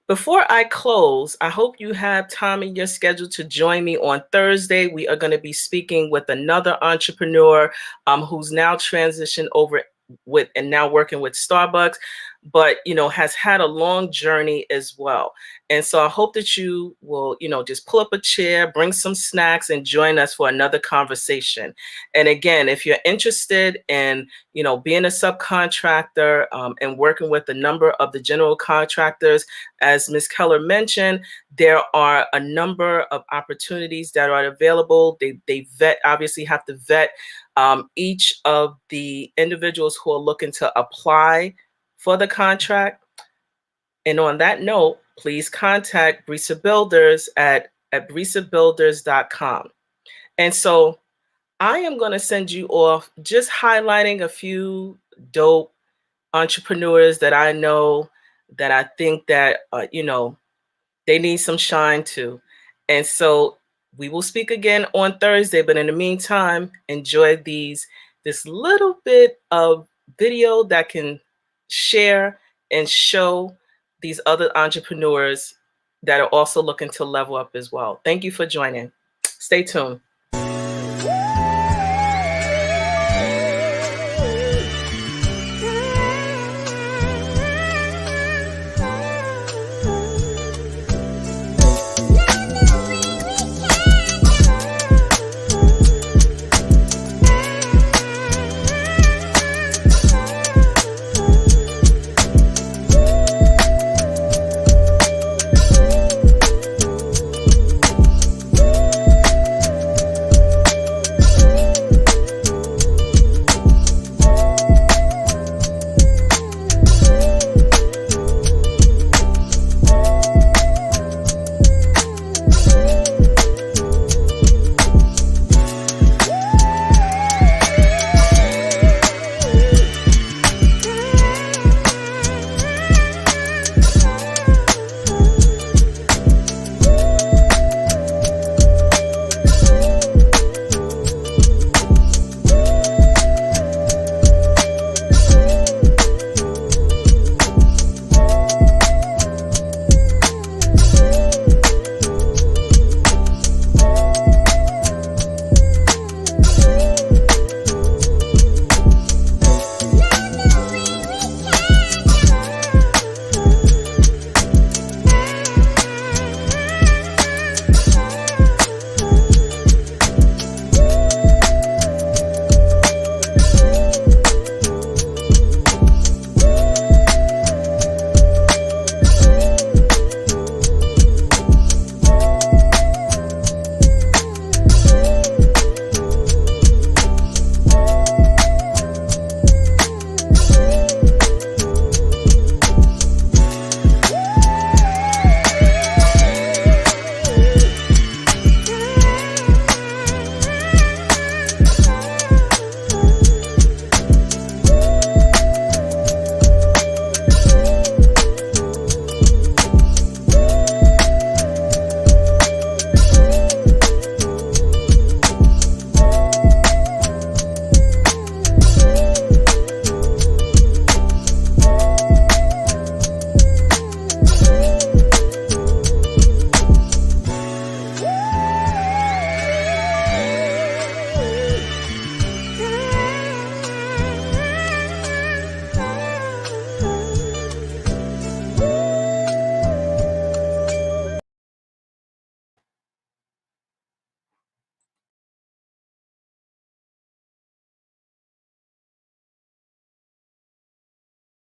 before I close, I hope you have time in your schedule to join me on Thursday. We are going to be speaking with another entrepreneur who's now transitioned over and now working with Starbucks, but has had a long journey as well. And so I hope that you will, just pull up a chair, bring some snacks, and join us for another conversation. And again, if you're interested in, being a subcontractor and working with a number of the general contractors, as Ms. Keller mentioned, there are a number of opportunities that are available. They obviously have to vet each of the individuals who are looking to apply for the contract. And on that note, please contact Brisa Builders at brisabuilders.com. And so I am going to send you off just highlighting a few dope entrepreneurs that I know, that I think that, they need some shine too. And so we will speak again on Thursday. But in the meantime, enjoy this little bit of video that can share and show these other entrepreneurs that are also looking to level up as well. Thank you for joining. Stay tuned.